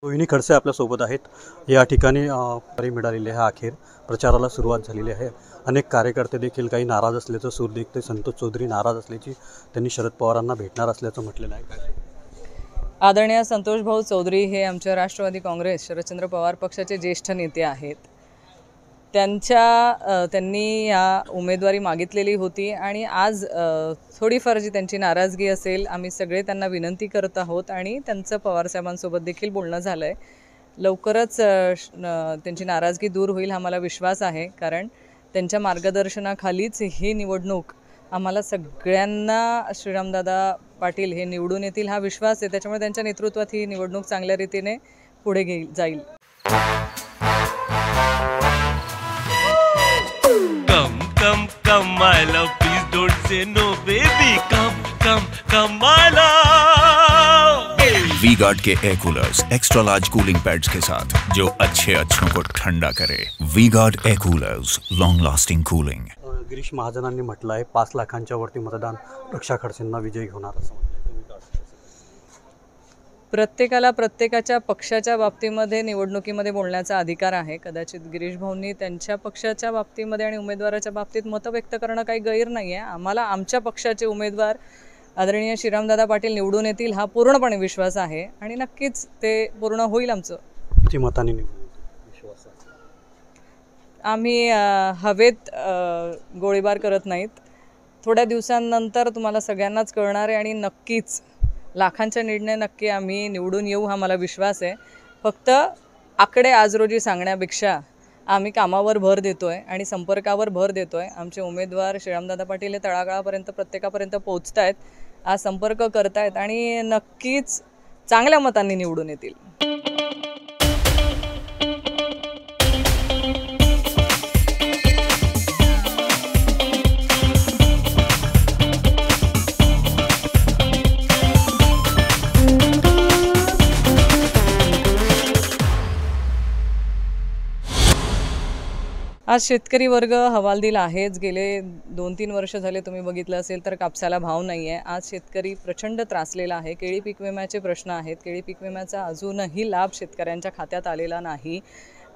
रोहिणी खडसे आपल्यासोबत आहेत। या ठिकाणी मिळालेली आहे, अखेर प्रचाराला सुरुवात झालेली आहे। अनेक कार्यकर्ते देखील काही नाराज असल्याचं सूर दिसते। संतोष चौधरी नाराज असल्याची त्यांनी शरद पवारांना भेटणार असल्याचं म्हटलेलं आहे। आदरणीय संतोष भाऊ चौधरी हे आमच्या राष्ट्रवादी काँग्रेस शरदचंद्र पवार पक्षाचे ज्येष्ठ नेते आहेत। त्यांनी या उमेदवारी मागितलेली होती आणि आज थोडीफार जी त्यांची नाराजगी असेल, आम्ही सगळे त्यांना विनंती करत आहोत आणि त्यांचं पवार साहेबांसोबत देखील बोलणं झालं आहे। लवकरच त्यांची नाराजगी दूर होईल हा मला विश्वास आहे, कारण त्यांच्या मार्गदर्शनाखालीच ही निवडणूक आम्हाला सगळ्यांना श्रीरामदादा पाटील हे निवडून येतील हा विश्वास आहे। त्याच्यामुळे त्यांच्या नेतृत्वात ही निवडणूक चांगल्या रीतीने पुढे जाईल। Come, my love, please don't say no, baby. Come, my love. V-Guard के air coolers extra large cooling pads के साथ जो अच्छों को ठंडा करे। V-Guard air coolers, long lasting cooling. Girish महाजनांनी म्हटलं आहे 5 लाखांच्या वरती मतदान रक्षा खडसेंना विजयी होणार असं म्हटलं। प्रत्येकाला प्रत्येकाच्या पक्षाच्या बाबतीमध्ये निवडणुकीमध्ये बोलण्याचा अधिकार आहे। कदाचित गिरीश भाऊंनी त्यांच्या पक्षाच्या बाबतीमध्ये आणि उमेदवाराच्या बाबतीत मत व्यक्त करणं काही गैर नाही आहे। आम्हाला आमच्या पक्षाचे उमेदवार आदरणीय श्रीरामदादा पाटील निवडून येतील हा पूर्णपणे विश्वास आहे आणि नक्कीच ते पूर्ण होईल। आमचं किती मतांनी विश्वास आहे? आम्ही हवेत गोळीबार करत नाहीत। थोड्या दिवसांनंतर तुम्हाला सगळ्यांनाच कळणार आहे आणि नक्कीच लाखांचा निर्णय नक्की आम्ही निवडून येऊ हा मला विश्वास आहे। फक्त आकडे आज रोजी सांगण्यापेक्षा आम्ही कामावर भर देतोय आणि संपर्कावर भर देतोय। आमचे उमेदवार श्रीरामदादा पाटील हे तळागाळापर्यंत प्रत्येकापर्यंत पोहोचतायत, आज संपर्क करतायत आणि नक्कीच चांगल्या मतांनी निवडून येतील। आज शेतकरी वर्ग हवालदिल आहेच। गेले 2-3 वर्ष झाले तुम्ही बघितलं असेल तर कापसाला भाव नाही आहे। आज शेतकरी प्रचंड त्रासलेला आहे। केळी पीक विम्याचे प्रश्न आहेत। केळी पीक विम्याचा अजूनही लाभ शेतकऱ्यांच्या खात्यात आलेला नाही।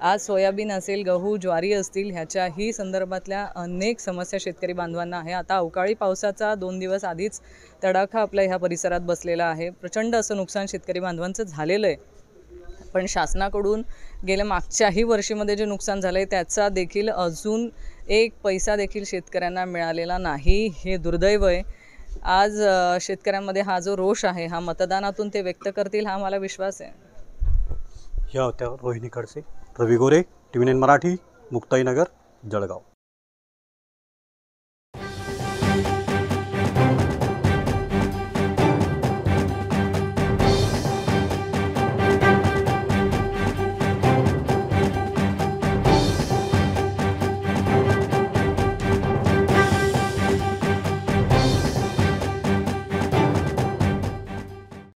आज सोयाबीन असेल, गहू, ज्वारी असतील, ह्याच्याही संदर्भातल्या अनेक समस्या शेतकरी बांधवांना आहे। आता अवकाळी पावसाचा 2 दिवस आधीच तडाखा आपल्या ह्या परिसरात बसलेला आहे। प्रचंड असं नुकसान शेतकरी बांधवांचं झालेलं आहे, पण शासनाकडून गेल्या मागच्याही वर्षीमध्ये जे नुकसान झालं आहे त्याचा देखील अजून 1 पैसा देखील शेतकऱ्यांना मिळालेला नाही। हे दुर्दैव आहे। आज शेतकऱ्यांमध्ये हा जो रोष आहे हा मतदानातून ते व्यक्त करतील हा मला विश्वास आहे। या होत्या रोहिणी खडसे, रवी गोरे, TV9 मराठी, मुक्ताईनगर, जळगाव।